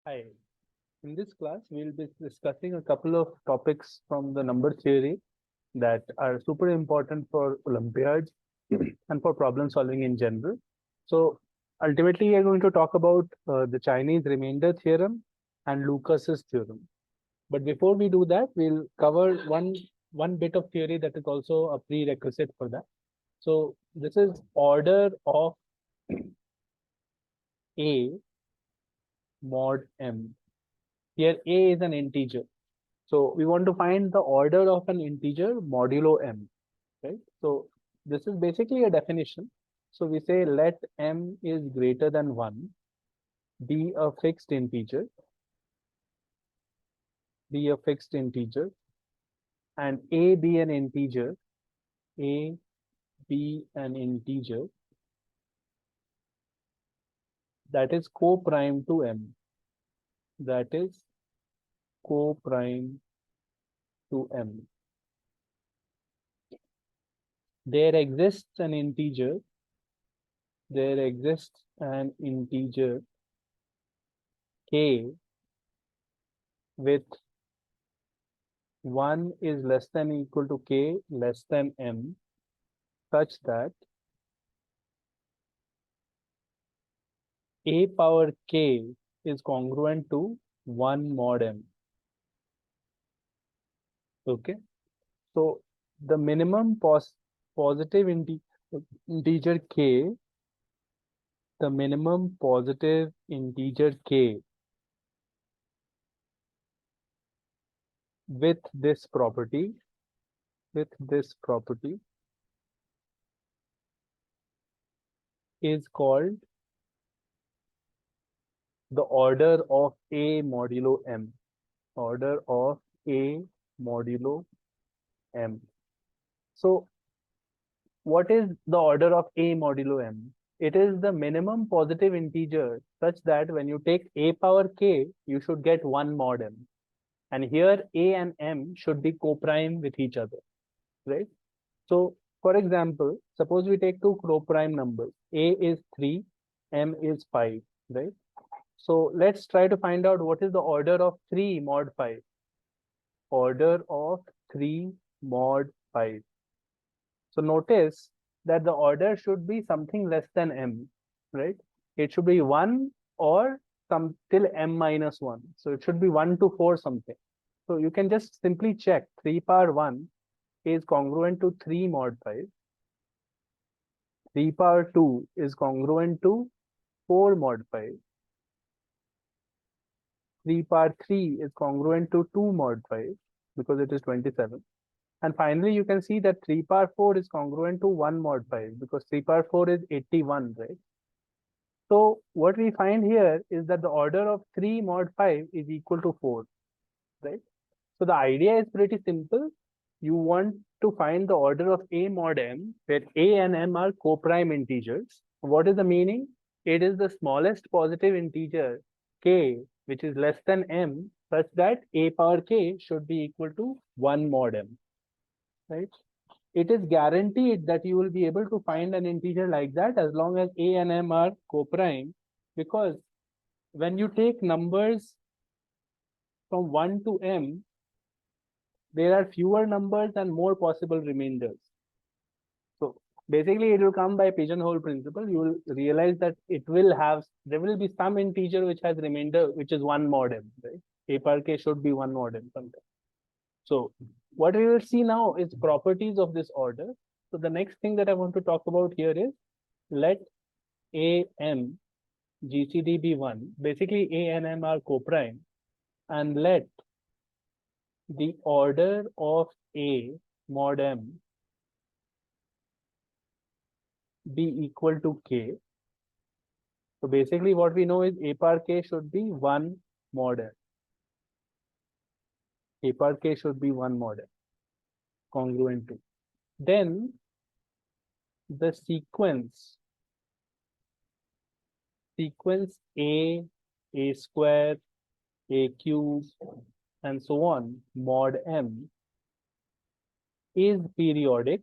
Hi. In this class, we'll be discussing a couple of topics from the number theory that are super important for Olympiads and for problem solving in general. So ultimately, we are going to talk about the Chinese remainder theorem and Lucas's theorem. But before we do that, we'll cover one bit of theory that is also a prerequisite for that. So this is order of A mod M. Here A is an integer. So we want to find the order of an integer modulo m, right? So this is basically a definition. So we say let m is greater than 1 be a fixed integer, and a be an integer, a be an integer that is co-prime to m, that is co-prime to m. There exists an integer, k with 1 is less than equal to k less than m, such that a power k is congruent to 1 mod m. Okay. So the minimum positive integer k, the minimum positive integer k with this property, is called the order of a modulo m. Order of a modulo m. So what is the order of a modulo m? It is the minimum positive integer such that when you take a power k, you should get 1 mod m. And here a and m should be co-prime with each other, right? So for example, suppose we take two co-prime numbers. A is 3, m is 5, right? So let's try to find out what is the order of 3 mod 5. Order of 3 mod 5. So notice that the order should be something less than m, right? It should be 1 or some till m minus 1. So it should be 1 to 4 something. So you can just simply check 3 power 1 is congruent to 3 mod 5. 3 power 2 is congruent to 4 mod 5. 3 power 3 is congruent to 2 mod 5 because it is 27. And finally, you can see that 3 power 4 is congruent to 1 mod 5 because 3 power 4 is 81, right? So what we find here is that the order of 3 mod 5 is equal to 4, right? So the idea is pretty simple. You want to find the order of a mod m, where a and m are co-prime integers. What is the meaning? It is the smallest positive integer k, which is less than m, such that a power k should be equal to 1 mod m, right? It is guaranteed that you will be able to find an integer like that as long as a and m are co-prime, because when you take numbers from 1 to m, there are fewer numbers and more possible remainders. So basically it will come by pigeonhole principle. You will realize that there will be some integer which has remainder, which is 1 mod m, right? A power k should be 1 mod m sometimes. So what we will see now is properties of this order. So the next thing that I want to talk about here is let a m GCD be 1. Basically a and m are co-prime, and let the order of a mod m be equal to k. So basically what we know is a power k should be 1 mod m. A power k should be 1 mod m, congruent to. Then the sequence a square, a cube, and so on, mod m is periodic,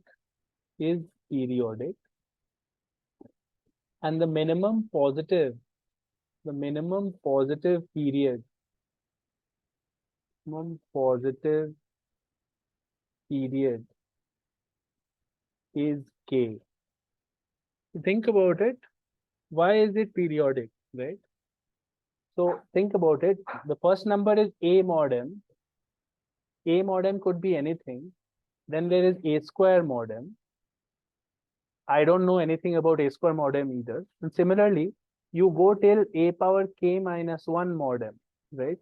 and the minimum positive the minimum positive period is K. Think about it. Why is it periodic, right? So think about it. The first number is A mod M. A mod M could be anything. Then there is A square mod M. I don't know anything about A square mod M either. And similarly, you go till A power K minus 1 mod M, right?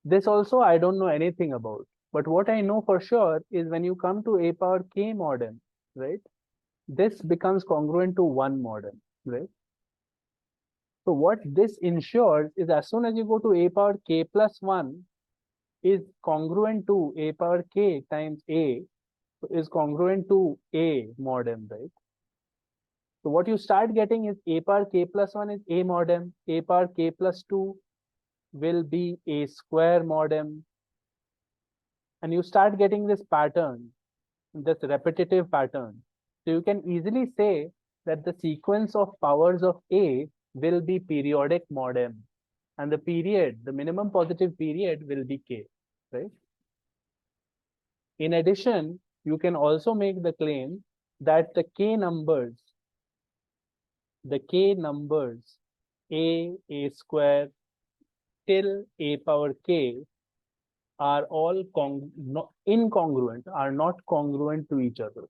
This also I don't know anything about. But what I know for sure is when you come to A power K mod M, right? This becomes congruent to 1 mod M, right? So what this ensures is as soon as you go to A power K plus 1 is congruent to A power K times A is congruent to A mod M, right? So what you start getting is A power K plus 1 is A mod M, A power K plus 2 will be A square mod M. And you start getting this pattern, this repetitive pattern. So you can easily say that the sequence of powers of A will be periodic mod M. And the period, the minimum positive period will be K, right? In addition, you can also make the claim that the K numbers, A square till A power K are all incongruent, are not congruent to each other,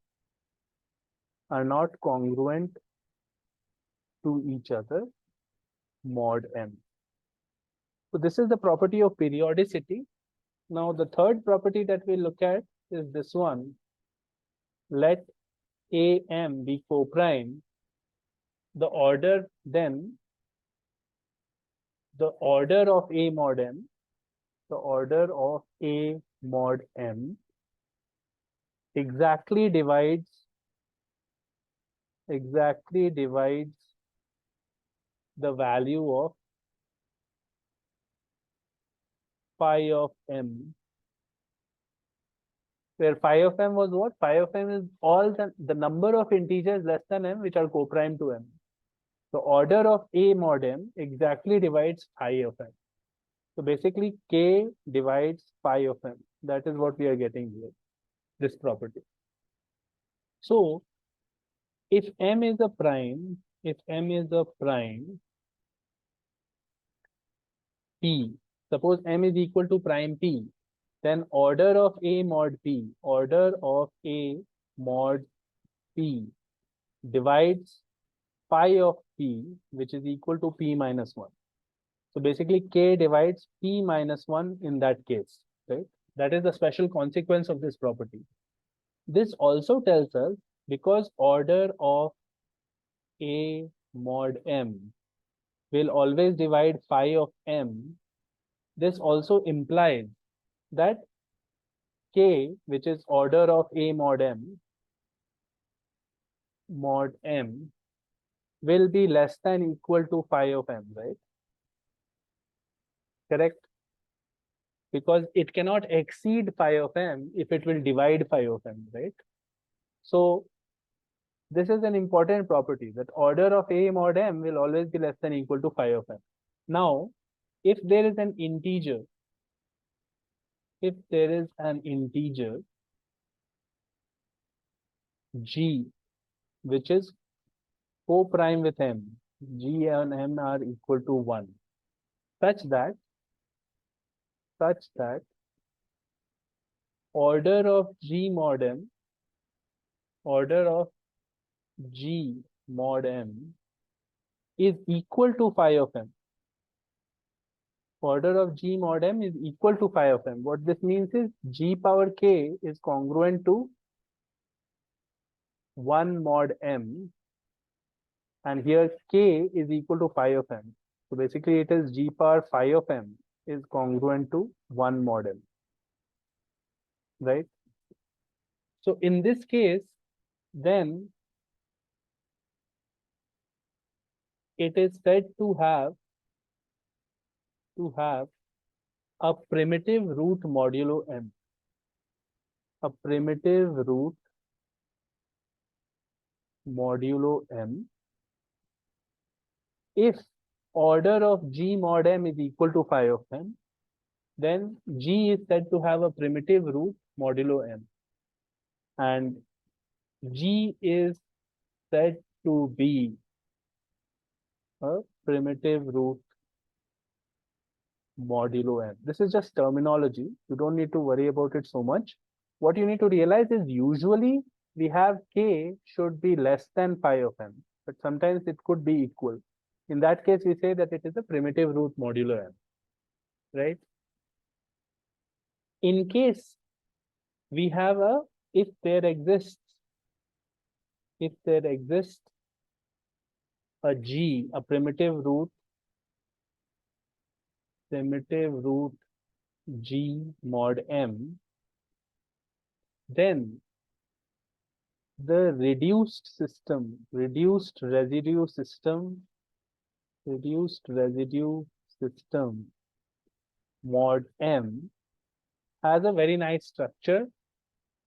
mod M. So this is the property of periodicity. Now the third property that we look at is this one. Let AM be co-prime. The order then, the order of A mod M, exactly divides the value of phi of M, where phi of M was what? Phi of M is all the number of integers less than M which are co-prime to M. The order of A mod M exactly divides phi of M. So basically K divides phi of M. That is what we are getting here, this property. So if M is a prime, P, suppose M is equal to prime P, then order of A mod P divides phi of P, which is equal to P minus 1. So basically K divides P minus 1 in that case, right? That is the special consequence of this property. This also tells us because order of A mod M will always divide phi of M, this also implies that K, which is order of A mod M, will be less than equal to phi of M, right? Correct? Because it cannot exceed phi of M if it will divide phi of M, right? So this is an important property that order of A mod M will always be less than equal to phi of M. Now, if there is an integer, G, which is co-prime with M, G and M are equal to 1, such that order of G mod M is equal to phi of M. Order of G mod M is equal to phi of M. What this means is G power K is congruent to 1 mod M, and here K is equal to phi of M. So basically it is G power phi of M is congruent to 1 mod M, right? So in this case, then it is said to have a primitive root modulo M. A primitive root modulo M if order of G mod M is equal to phi of M, then G is said to have a primitive root modulo M. And G is said to be a primitive root modulo M. This is just terminology. You don't need to worry about it so much. What you need to realize is usually we have K should be less than phi of M, but sometimes it could be equal. In that case, we say that it is a primitive root modulo M, right? In case we have a, if there exists a G, a primitive root G mod M, then the reduced residue system mod M has a very nice structure,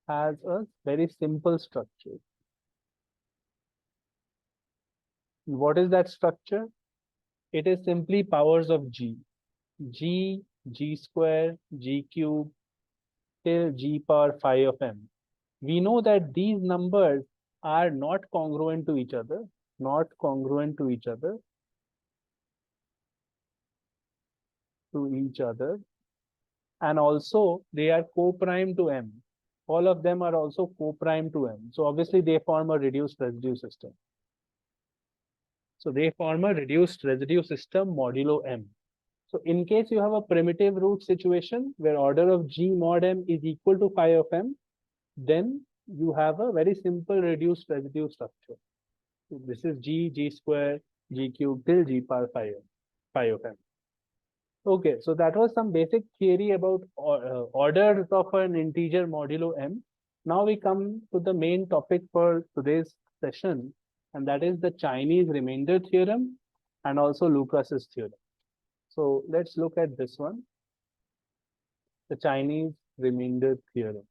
has a very simple structure. What is that structure? It is simply powers of G. G, G square, G cube, till G power phi of M. We know that these numbers are not congruent to each other, and also they are co-prime to M. All of them are also co-prime to M. So obviously they form a reduced residue system. So they form a reduced residue system modulo M. So in case you have a primitive root situation where order of G mod M is equal to phi of M, then you have a very simple reduced residue structure. So this is G, G square, G cube till G power phi of M. Okay, so that was some basic theory about orders of an integer modulo M. Now we come to the main topic for today's session, and that is the Chinese remainder theorem and also Lucas's theorem. So let's look at this one, the Chinese remainder theorem.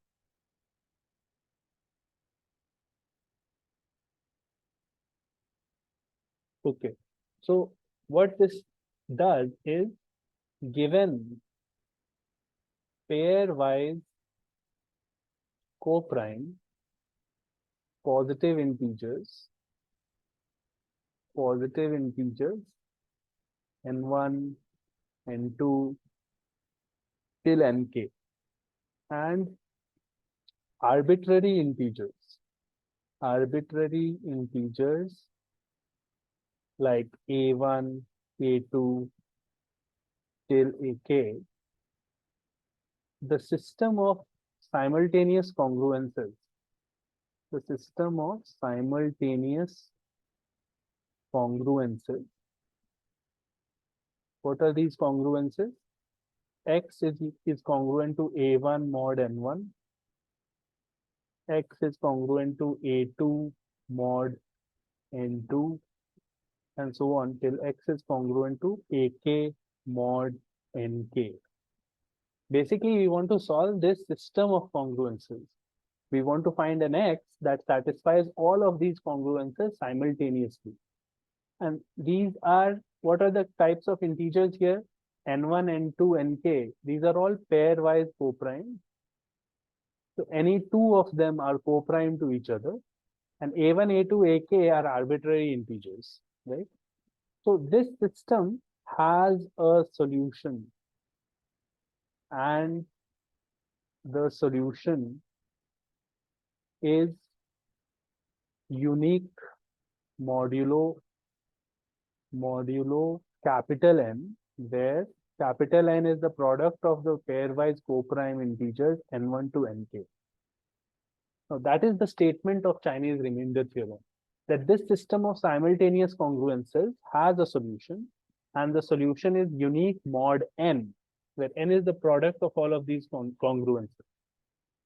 Okay, so what this does is, given pairwise co-prime positive integers n1, n2 till nk, and arbitrary integers like a1, a2 till ak, the system of simultaneous congruences, What are these congruences? X is congruent to a1 mod n1, X is congruent to a2 mod n2, and so on till X is congruent to ak mod nk. Basically, we want to solve this system of congruences. We want to find an X that satisfies all of these congruences simultaneously. And these are, what are the types of integers here? N1, N2, Nk. These are all pairwise co-prime. So any two of them are co-prime to each other. And A1, A2, Ak are arbitrary integers, right? So this system has a solution. And the solution is unique modulo capital N, where capital N is the product of the pairwise co-prime integers n1 to nk. Now that is the statement of Chinese remainder theorem, that this system of simultaneous congruences has a solution, and the solution is unique mod N, where N is the product of all of these congruences.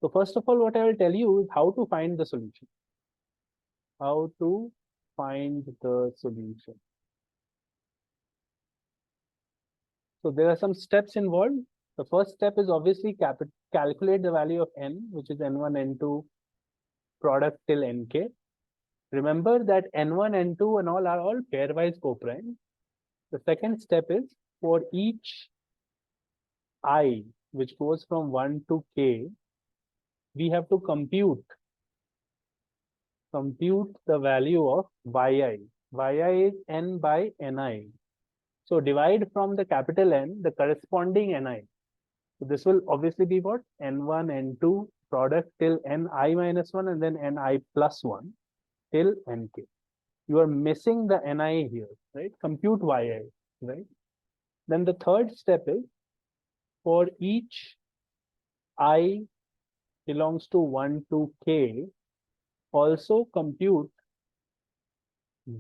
So first of all, what I will tell you is how to find the solution. So there are some steps involved. The first step is obviously calculate the value of N, which is N1, N2 product till Nk. Remember that N1, N2 and all are all pairwise co-prime. The second step is for each I which goes from 1 to k, we have to compute the value of yi. Yi is n by ni. So divide from the capital N the corresponding ni. So this will obviously be what? N1, N2 product till Ni minus 1 and then Ni plus 1 till Nk. You are missing the Ni here, right? Compute Yi, right? Then the third step is for each I belongs to 1 to K, also compute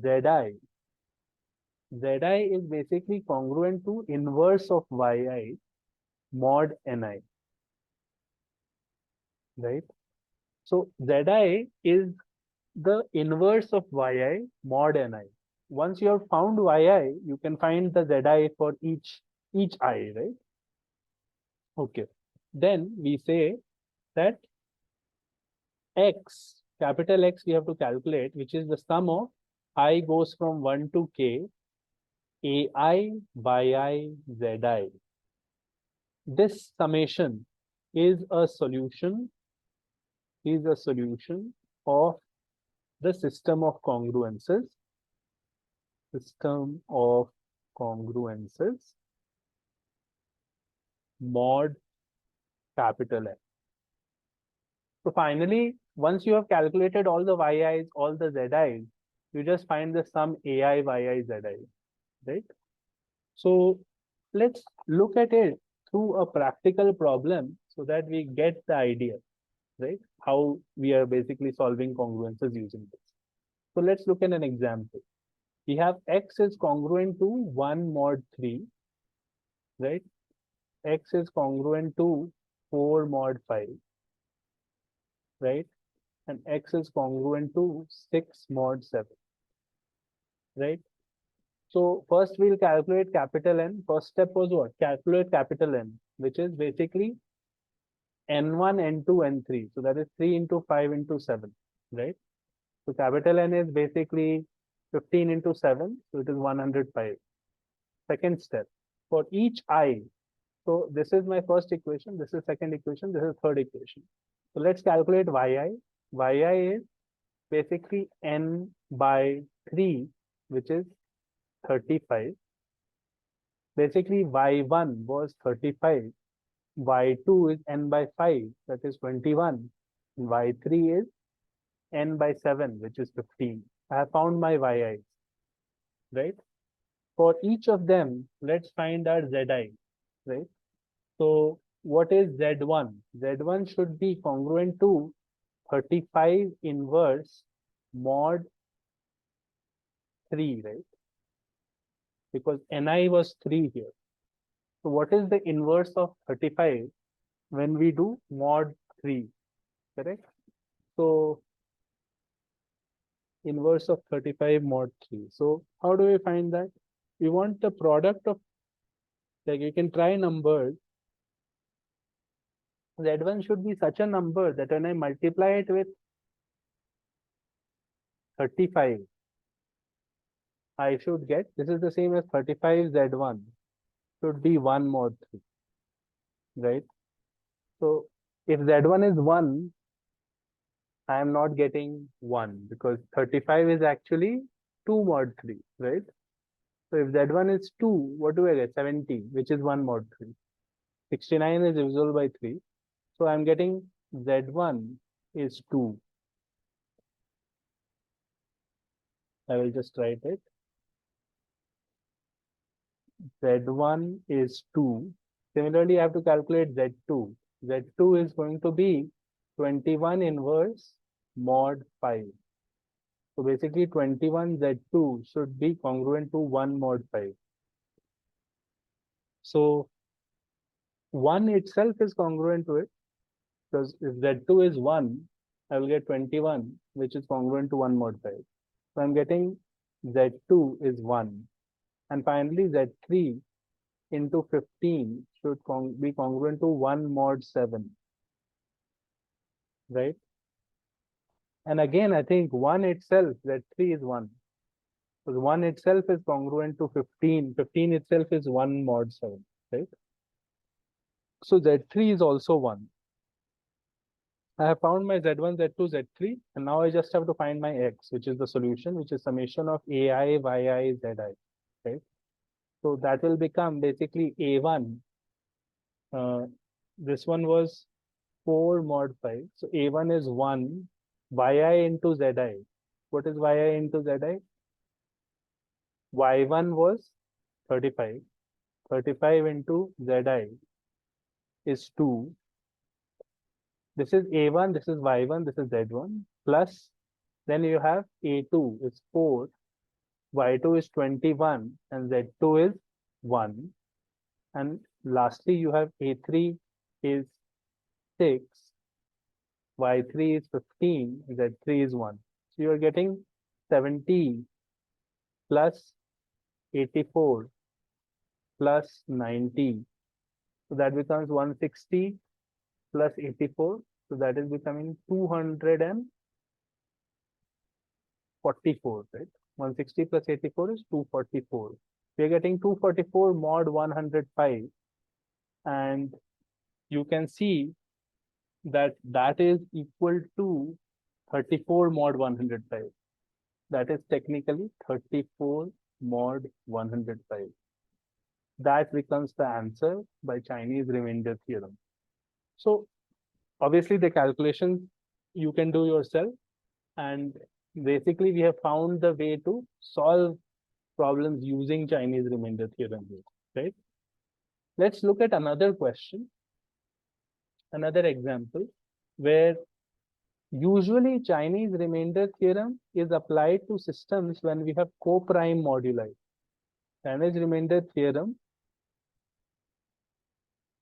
Zi. Zi is basically congruent to inverse of Yi mod Ni, right? So Zi is the inverse of yi mod ni. Once you have found yi, you can find the zi for each I, right? Okay. Then we say that x, capital X we have to calculate, which is the sum of I goes from 1 to k, ai by I zi. This summation is a solution of the system of congruences mod capital X. So finally, once you have calculated all the yi's, all the zi's, you just find the sum ai, yi, zi, right? So let's look at it through a practical problem so that we get the idea, right? How we are basically solving congruences using this. So let's look at an example. We have x is congruent to 1 mod 3, right? X is congruent to 4 mod 5, right? And x is congruent to 6 mod 7, right? So first we'll calculate capital N. First step was what? Calculate capital N, which is basically N1, N2, N3. So that is 3 into 5 into 7, right? So capital N is basically 15 into 7, so it is 105. Second step, for each I, so this is my first equation, this is second equation, this is third equation. So let's calculate yi. Yi is basically n by 3, which is 35. Basically, y1 was 35. Y2 is n by 5, that is 21. Y3 is n by 7, which is 15. I have found my yi, right? For each of them, let's find our zi, right? So what is z1? Z1 should be congruent to 35 inverse mod 3, right? Because ni was 3 here. So what is the inverse of 35 when we do mod 3, correct? So inverse of 35 mod 3. So how do we find that? We want the product of, like you can try numbers. Z1 should be such a number that when I multiply it with 35, I should get, this is the same as 35 Z1 should be 1 mod 3, right? So if Z1 is 1, I am not getting 1 because 35 is actually 2 mod 3, right? So if Z1 is 2, what do I get? 70, which is 1 mod 3. 69 is divisible by 3. So I'm getting Z1 is 2. I will just write it. Z1 is 2. Similarly, I have to calculate Z2. Z2 is going to be 21 inverse mod 5. So basically 21 Z2 should be congruent to 1 mod 5. So 1 itself is congruent to it because if Z2 is 1, I will get 21, which is congruent to 1 mod 5. So I'm getting Z2 is 1. And finally, Z3 into 15 should be congruent to 1 mod 7, right? And again, I think 1 itself, Z3 is 1. Because 1 itself is congruent to 15. 15 itself is 1 mod 7, right? So Z3 is also 1. I have found my Z1, Z2, Z3, and now I just have to find my X, which is the solution, which is summation of AI, Yi, Zi, right? So that will become basically A1. This one was 4 mod 5. So A1 is 1 Yi into Zi. What is Yi into Zi? Y1 was 35. 35 into Zi is 2. This is A1, this is Y1, this is Z1. Plus, then you have A2 is 4. Y2 is 21 and Z2 is 1. And lastly, you have A3 is 6, Y3 is 15, Z3 is 1. So you are getting 70 plus 84 plus 90. So that becomes 160 plus 84. So that is becoming 244, right? 160 plus 84 is 244. We are getting 244 mod 105. And you can see that that is equal to 34 mod 105. That is technically 34 mod 105. That becomes the answer by Chinese remainder theorem. So obviously the calculations you can do yourself, and basically we have found the way to solve problems using Chinese remainder theorem here, right? Let's look at another question, another example, where usually Chinese remainder theorem is applied to systems when we have co-prime moduli. Chinese remainder theorem,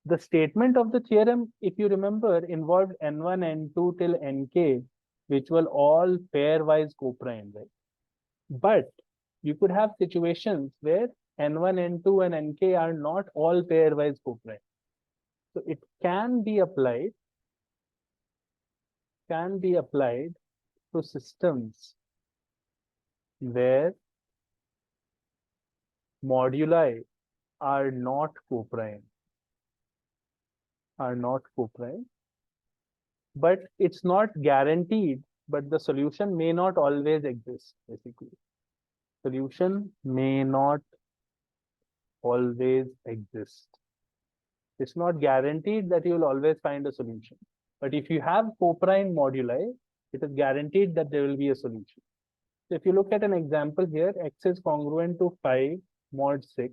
the statement of the theorem, if you remember, involved n1, n2 till nk, which were all pairwise co-prime, right? But you could have situations where n1, n2, and nk are not all pairwise co-prime. So it can be applied to systems where moduli are not co-prime, but it's not guaranteed, but the solution may not always exist, basically. Solution may not always exist. It's not guaranteed that you will always find a solution. But if you have co-prime moduli, it is guaranteed that there will be a solution. So if you look at an example here, x is congruent to 5 mod 6,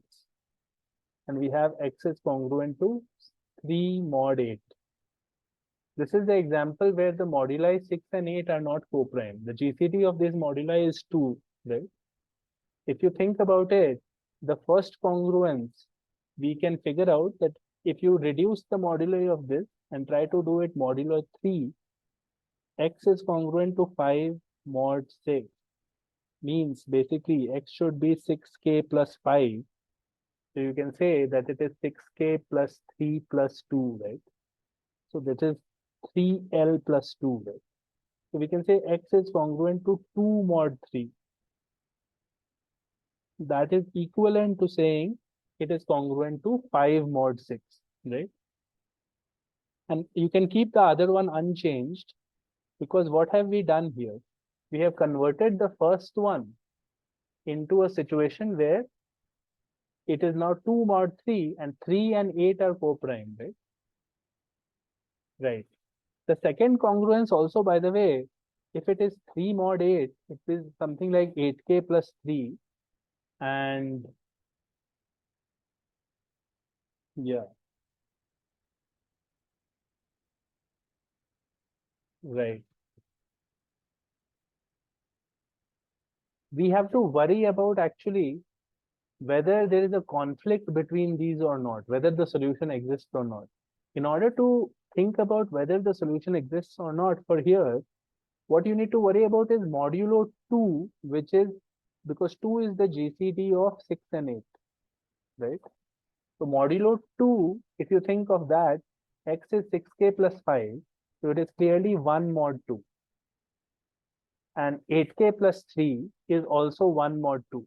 and we have x is congruent to 3 mod 8. This is the example where the moduli 6 and 8 are not co-prime. The GCD of this moduli is 2, right? If you think about it, the first congruence, we can figure out that if you reduce the moduli of this and try to do it modulo 3, x is congruent to 5 mod 6, means basically x should be 6k plus 5. So you can say that it is 6k plus 3 plus 2, right? So that is 3l plus 2, right? So we can say x is congruent to 2 mod 3. That is equivalent to saying it is congruent to 5 mod 6, right? And you can keep the other one unchanged, because what have we done here? We have converted the first one into a situation where it is now 2 mod 3 and 3 and 8 are co-prime, right? Right. The second congruence also, by the way, if it is 3 mod 8, it is something like 8k plus 3. And yeah, right. We have to worry about actually whether there is a conflict between these or not, whether the solution exists or not. In order to think about whether the solution exists or not for here, what you need to worry about is modulo 2, which is because 2 is the GCD of 6 and 8, right? So modulo 2, if you think of that, x is 6k plus 5, so it is clearly 1 mod 2. and 8k plus 3 is also 1 mod 2.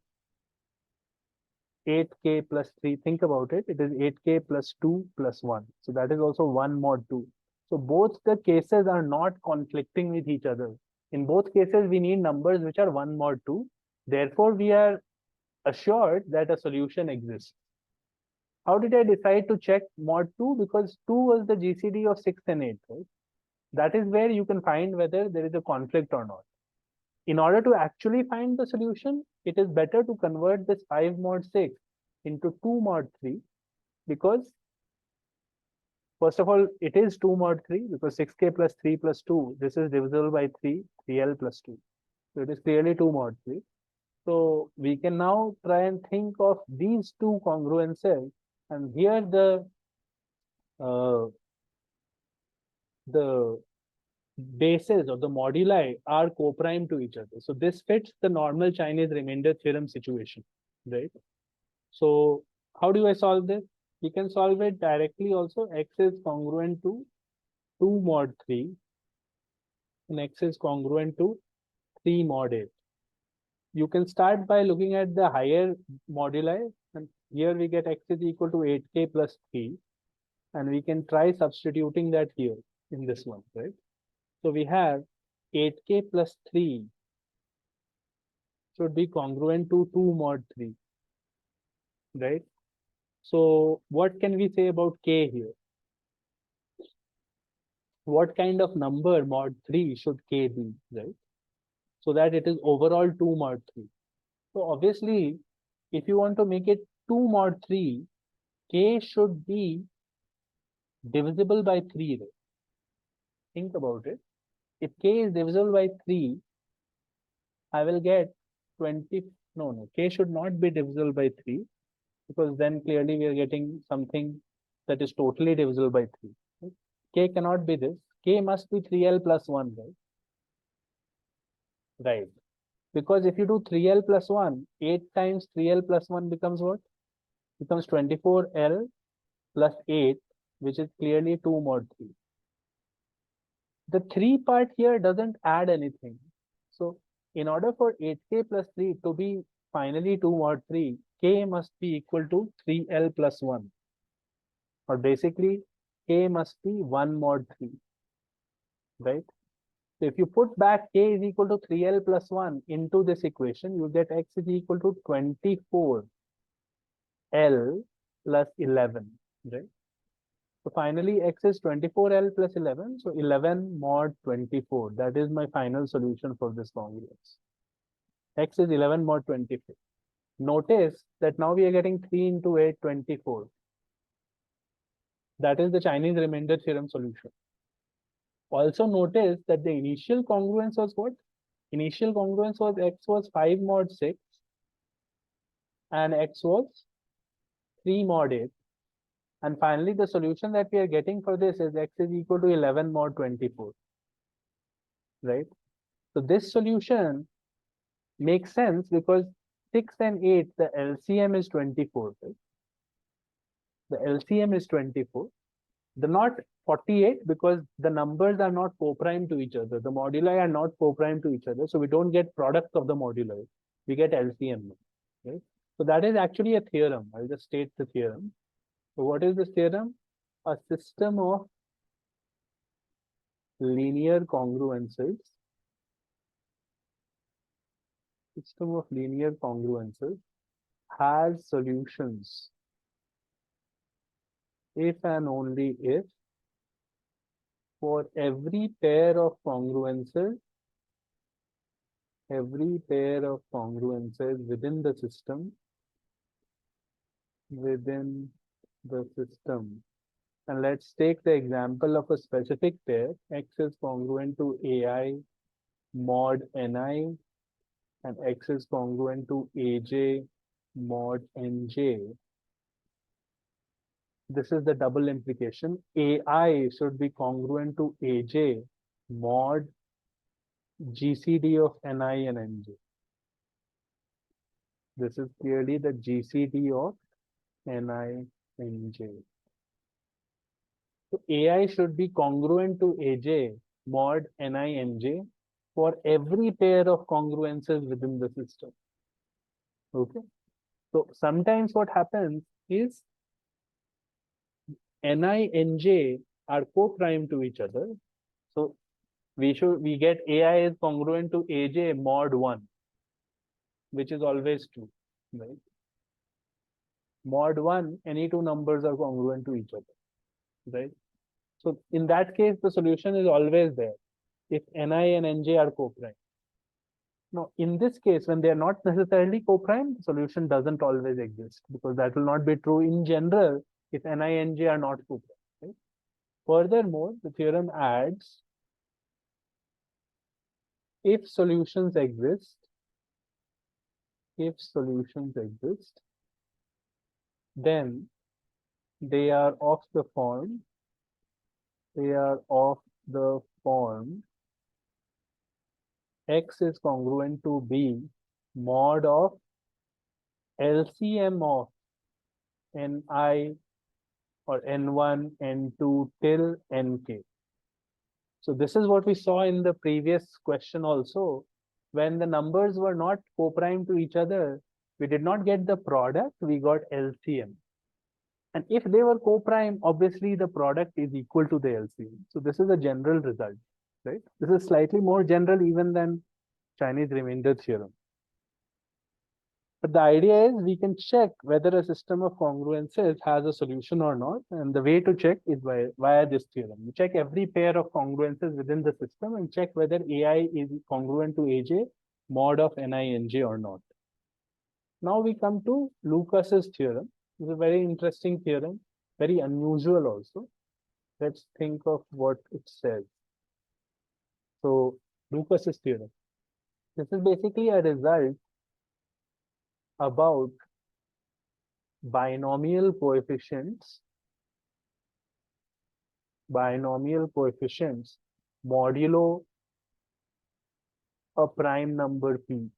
8k plus 3, think about it, it is 8k plus 2 plus 1. So that is also 1 mod 2. So both the cases are not conflicting with each other. In both cases, we need numbers which are 1 mod 2. Therefore, we are assured that a solution exists. How did I decide to check mod 2? Because 2 was the GCD of 6 and 8, right? That is where you can find whether there is a conflict or not. In order to actually find the solution, it is better to convert this 5 mod 6 into 2 mod 3, because first of all, it is 2 mod 3 because 6k plus 3 plus 2, this is divisible by 3, 3l plus 2. So it is clearly 2 mod 3. So we can now try and think of these two congruences, and here uh, the bases or the moduli are co-prime to each other. So this fits the normal Chinese remainder theorem situation, right? So how do I solve this? We can solve it directly also. X is congruent to 2 mod 3 and X is congruent to 3 mod 8. You can start by looking at the higher moduli, and here we get X is equal to 8k plus 3, and we can try substituting that here in this one, right? So we have 8k plus 3 should be congruent to 2 mod 3, right? So what can we say about k here? What kind of number mod 3 should k be, right? So that it is overall 2 mod 3. So obviously, if you want to make it 2 mod 3, k should be divisible by 3, right? Think about it. If k is divisible by 3, I will get 20. No, k should not be divisible by 3, because then clearly we are getting something that is totally divisible by 3. Right? K cannot be this. K must be 3l plus 1, right? Right. Because if you do 3l plus 1, 8 times 3l plus 1 becomes what? Becomes 24l plus 8, which is clearly 2 mod 3. The 3 part here doesn't add anything. So in order for 8k plus 3 to be finally 2 mod 3, k must be equal to 3l plus 1. Or basically, k must be 1 mod 3, right? So if you put back k is equal to 3l plus 1 into this equation, you get x is equal to 24l plus 11, right? So finally, x is 24l plus 11. So 11 mod 24. That is my final solution for this congruence. X is 11 mod 24. Notice that now we are getting 3 into 8, 24. That is the Chinese remainder theorem solution. Also notice that the initial congruence was what? Initial congruence was x was 5 mod 6 and x was 3 mod 8. And finally, the solution that we are getting for this is x is equal to 11 mod 24, right? So this solution makes sense because 6 and 8, the LCM is 24, right? The LCM is 24. The not 48 because the numbers are not co-prime to each other. The moduli are not co-prime to each other. So we don't get product of the moduli. We get LCM, right? So that is actually a theorem. I'll just state the theorem. So what is this theorem? A system of linear congruences. System of linear congruences has solutions if and only if for every pair of congruences within the system, and let's take the example of a specific pair. X is congruent to AI mod Ni and X is congruent to AJ mod Nj. This is the double implication. AI should be congruent to AJ mod GCD of Ni and Nj. This is clearly the GCD of Ni and J. So AI should be congruent to AJ mod Ni and J. for every pair of congruences within the system. Okay. So sometimes what happens is Ni and J are co-prime to each other. So we get AI is congruent to AJ mod 1, which is always true, right? Mod 1, any two numbers are congruent to each other, right? So in that case, the solution is always there if Ni and Nj are co-prime. Now, in this case, when they are not necessarily co-prime, the solution doesn't always exist because that will not be true in general if Ni and J are not co-prime. Right? Furthermore, the theorem adds if solutions exist, then they are of the form, X is congruent to B mod of LCM of Ni or N1, N2 till Nk. So this is what we saw in the previous question also. When the numbers were not co-prime to each other, we did not get the product, we got LCM. And if they were co-prime, obviously the product is equal to the LCM. So this is a general result, right? This is slightly more general even than Chinese remainder theorem. But the idea is we can check whether a system of congruences has a solution or not. And the way to check is via this theorem. You check every pair of congruences within the system and check whether AI is congruent to AJ mod of Ni Nj or not. Now we come to Lucas's theorem. It's a very interesting theorem, very unusual also. Let's think of what it says. So Lucas's theorem. This is basically a result about binomial coefficients modulo a prime number p.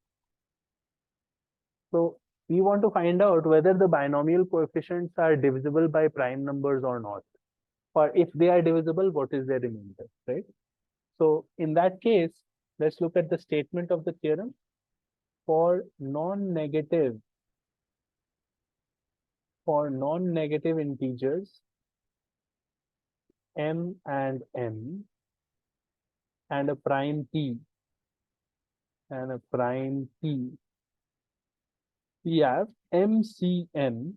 So we want to find out whether the binomial coefficients are divisible by prime numbers or not. Or if they are divisible, what is their remainder, right? So in that case, let's look at the statement of the theorem. For non-negative integers m and n and a prime p we have MCN.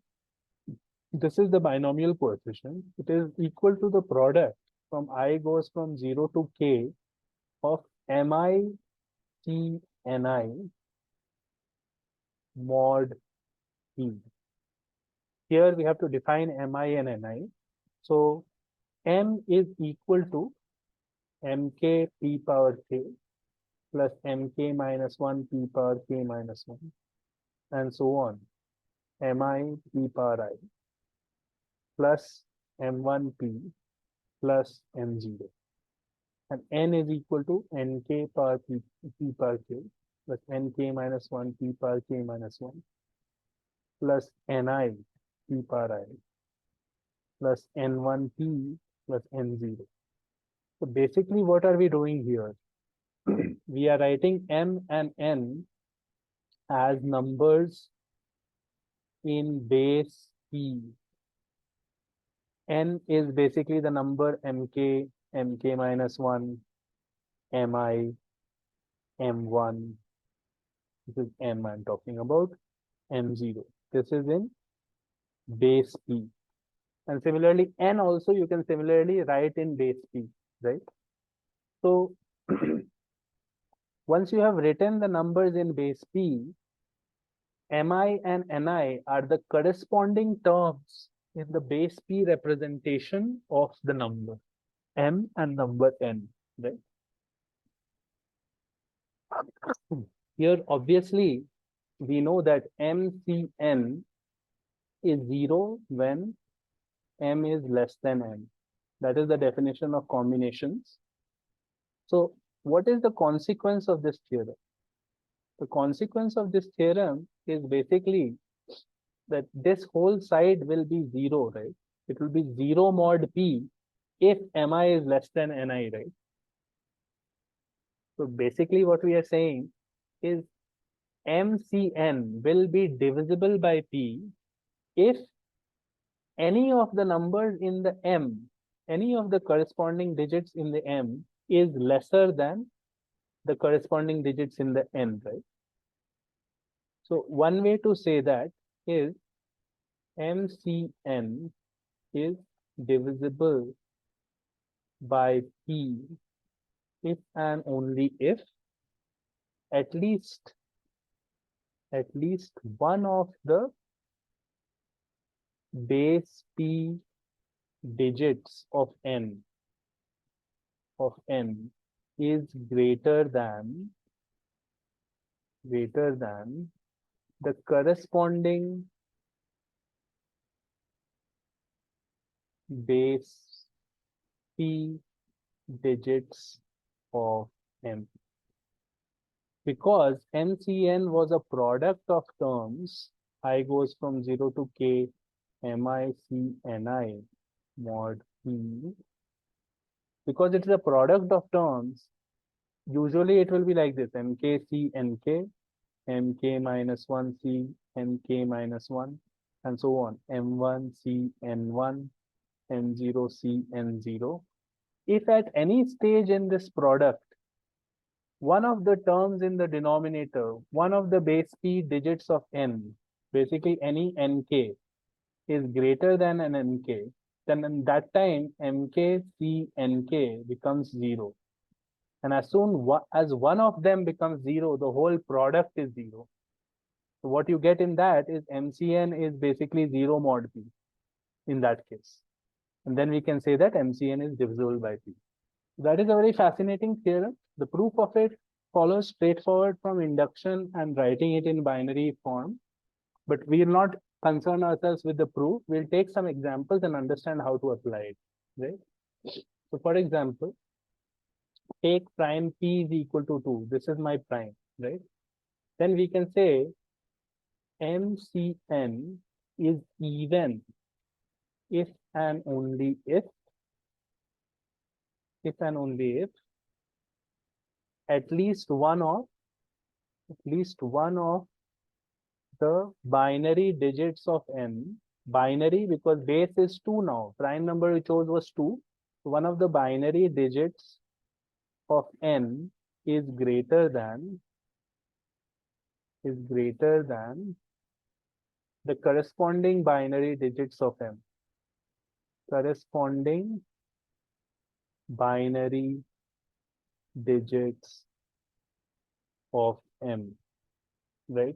This is the binomial coefficient. It is equal to the product from I goes from 0 to k of MI C Ni mod p. Here we have to define Mi and Ni. So M is equal to Mk p power k plus Mk minus 1 p power k minus 1 and so on. Mi p power I plus M1 p plus M0. And n is equal to Nk power p power k plus Nk minus 1 p power k minus 1 plus Ni p power I plus N1p plus N0. So basically what are we doing here? We are writing M and N as numbers in base P. N is basically the number Mk, Mk minus 1, Mi, M1. This is M I'm talking about, M0. This is in base P. And similarly, N also you can similarly write in base P, right? So once you have written the numbers in base P, Mi and Ni are the corresponding terms in the base P representation of the number M and number N, right? Here, obviously, we know that MCN is 0 when M is less than N. That is the definition of combinations. So what is the consequence of this theorem? The consequence of this theorem is basically that this whole side will be 0, right? It will be 0 mod P if Mi is less than Ni, right? So basically what we are saying is MCN will be divisible by P if any of the numbers in the M, any of the corresponding digits in the M is lesser than the corresponding digits in the N, right? So one way to say that is MCN is divisible by P if and only if at least one of the base P digits of n is greater than the corresponding base P digits of M. Because MCN was a product of terms, I goes from 0 to K, MICNI mod P. Because it is a product of terms, usually it will be like this, MKCNK, MK minus 1C, MK minus 1, and so on, M1C, N1, M0, C, N0. If at any stage in this product, one of the terms in the denominator, one of the base P digits of N, basically any NK, is greater than an NK, then in that time, MK, C, NK becomes 0. And as soon as one of them becomes 0, the whole product is 0. So what you get in that is MCN is basically 0 mod P in that case. And then we can say that MCN is divisible by P. That is a very fascinating theorem. The proof of it follows straightforward from induction and writing it in binary form. But we will not concern ourselves with the proof. We'll take some examples and understand how to apply it. Right? So for example, take prime P is equal to 2. This is my prime, right? Then we can say MCN is even if and only if at least one of the binary digits of n, binary because base is 2 now, prime number we chose was 2, so one of the binary digits of n is greater than the corresponding binary digits of m. Corresponding binary digits of m, right?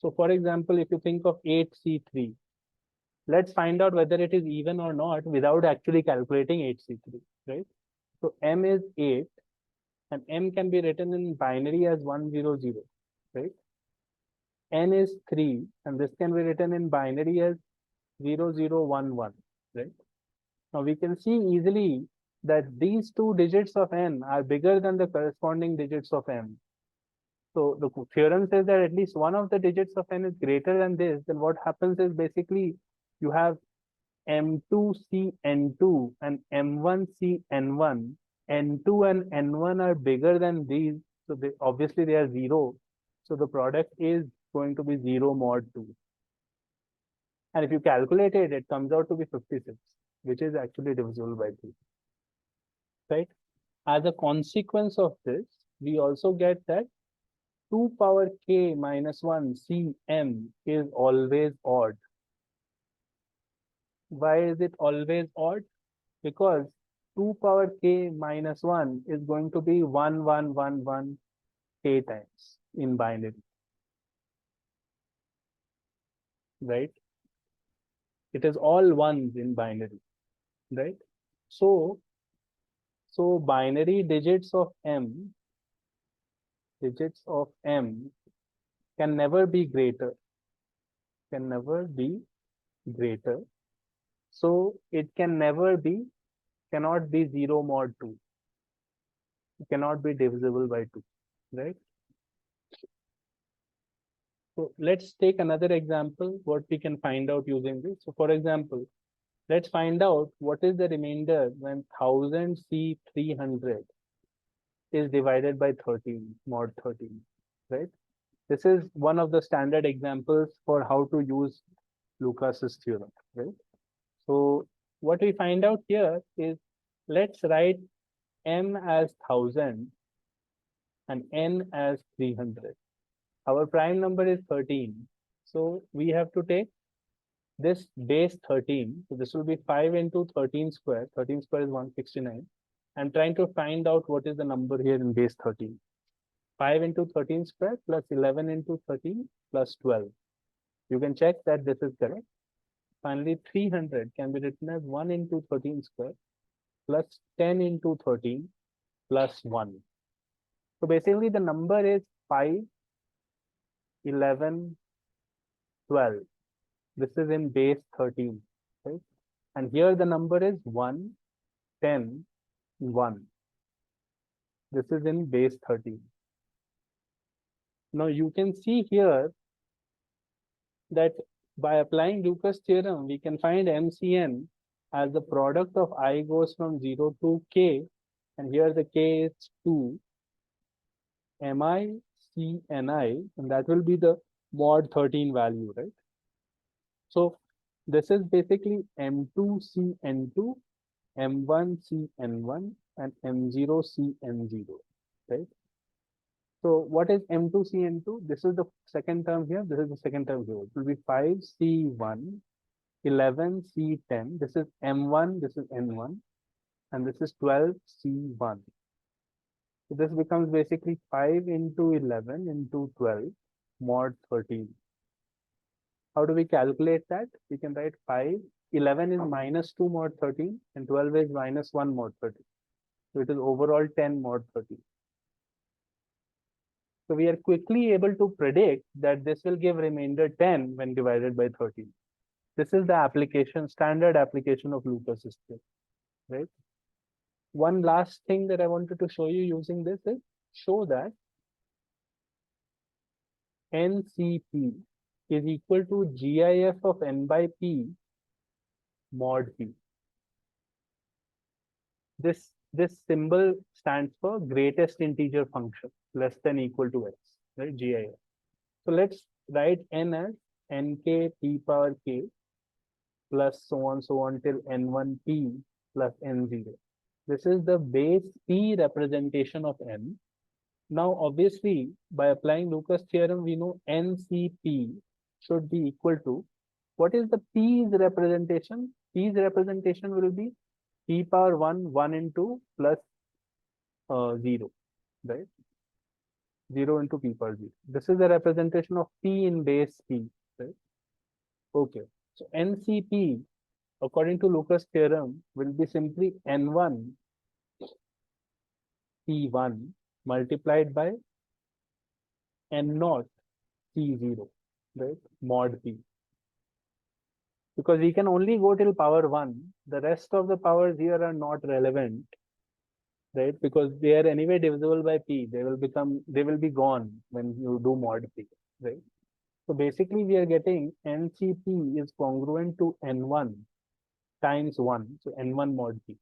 So for example, if you think of 8C3, let's find out whether it is even or not without actually calculating 8C3, right? So m is 8 and m can be written in binary as 100, right? N is 3 and this can be written in binary as 0011, right? Now we can see easily that these two digits of n are bigger than the corresponding digits of m. So the theorem says that at least one of the digits of n is greater than this. Then what happens is basically you have M2C N2 and M1C N1. N2 and N1 are bigger than these. So obviously they are 0. So the product is going to be 0 mod 2. And if you calculate it, it comes out to be 56, which is actually divisible by 2. Right? As a consequence of this, we also get that 2 power k minus 1 Cm is always odd. Why is it always odd? Because 2 power k minus 1 is going to be 1111 k times in binary. Right? It is all ones in binary. Right? So binary digits of m can never be greater. So it cannot be 0 mod 2. It cannot be divisible by 2, right? So let's take another example, what we can find out using this. So for example, let's find out what is the remainder when 1000 C300 is divided by 13, mod 13, right? This is one of the standard examples for how to use Lucas's theorem, right? So what we find out here is, let's write m as 1000 and n as 300. Our prime number is 13. So we have to take this base 13. So this will be 5 into 13 square. 13 square is 169. I'm trying to find out what is the number here in base 13. 5 into 13 square plus 11 into 13 plus 12. You can check that this is correct. Finally, 300 can be written as 1 into 13 square plus 10 into 13 plus 1. So basically the number is 5, 11, 12. This is in base 13, right? And here the number is 1, 10, 1. This is in base 13. Now you can see here that by applying Lucas theorem, we can find MCN as the product of I goes from 0 to K, and here the K is 2, MI, CNI, and that will be the mod 13 value, right? So this is basically M2CN2, M1CN1, and M0CN0, right? So what is M2CN2? This is the second term here. This is the second term here. It will be 5C1, 11C10. This is M1, this is N1, and this is 12C1. So this becomes basically 5 into 11 into 12 mod 13. How do we calculate that? We can write 5. 11 is minus 2 mod 13 and 12 is minus 1 mod 13. So it is overall 10 mod 13. So we are quickly able to predict that this will give remainder 10 when divided by 13. This is the application, standard application of Lucas's theorem, right? One last thing that I wanted to show you using this is show that NCP is equal to GIF of n by p mod p. This symbol stands for greatest integer function less than equal to x, right? GIF. So let's write n as nk p power k plus so on till n1p plus n0. This is the base p representation of n. Now, obviously, by applying Lucas theorem, we know NCP should be equal to, what is the p's representation? P's representation will be p power 1, 1 into plus 0, right? 0 into p power 0. This is the representation of p in base p, right? Okay. So NCP, according to Lucas theorem, will be simply N1 P1 multiplied by N0 C0, right? Mod P. Because we can only go till power 1. The rest of the powers here are not relevant, right? Because they are anyway divisible by P. They will be gone when you do mod P, right? So basically we are getting NCP is congruent to N1 times 1. So N1 mod P,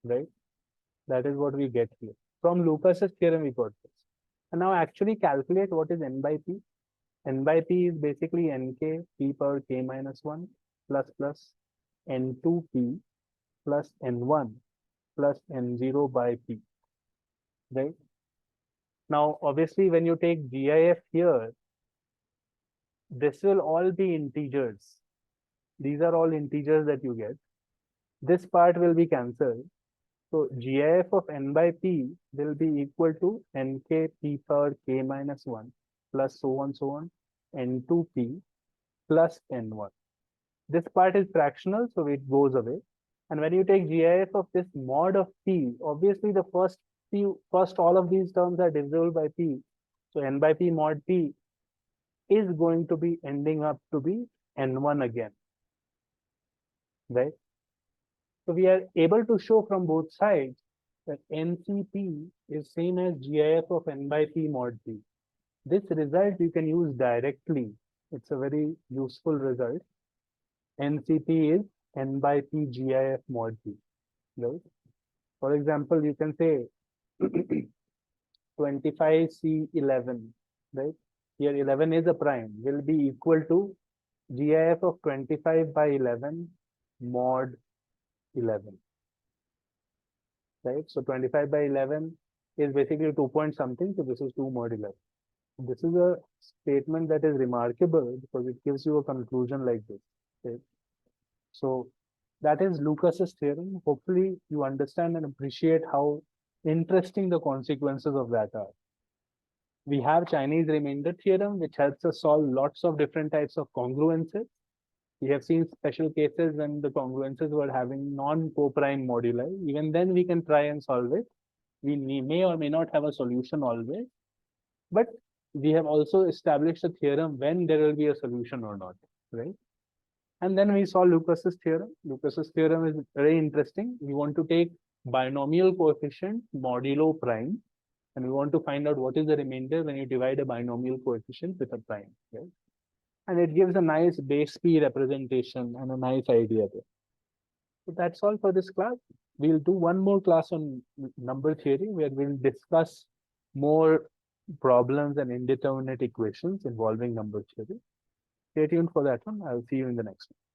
right? That is what we get here. From Lucas's theorem we got this. And now actually calculate what is n by p. N by p is basically nk p power k minus 1 plus n2p plus n1 plus n0 by p, right? Now, obviously, when you take GIF here, this will all be integers. These are all integers that you get. This part will be cancelled. So GIF of n by p will be equal to nk p power k minus 1 plus so on n2p plus n1. This part is fractional, so it goes away. And when you take GIF of this mod of p, obviously the first all of these terms are divisible by p. So n by p mod p is going to be ending up to be n1 again, right? So we are able to show from both sides that NCP is same as GIF of n by p mod p. This result you can use directly. It's a very useful result. NCP is n by p GIF mod p, right? For example, you can say 25C11, right? Here 11 is a prime, will be equal to GIF of 25 by 11 mod 11, right? So 25 by 11 is basically 2 point something, so this is 2 mod 11. This is a statement that is remarkable because it gives you a conclusion like this, right? So that is Lucas's theorem. Hopefully you understand and appreciate how interesting the consequences of that are. We have Chinese remainder theorem, which helps us solve lots of different types of congruences. We have seen special cases when the congruences were having non-coprime moduli. Even then we can try and solve it. We may or may not have a solution always, but we have also established a theorem when there will be a solution or not, right? And then we saw Lucas's theorem. Lucas's theorem is very interesting. We want to take binomial coefficient modulo prime, and we want to find out what is the remainder when you divide a binomial coefficient with a prime, right? And it gives a nice base P representation and a nice idea there. So that's all for this class. We'll do one more class on number theory where we'll discuss more problems and indeterminate equations involving number theory. Stay tuned for that one. I'll see you in the next one.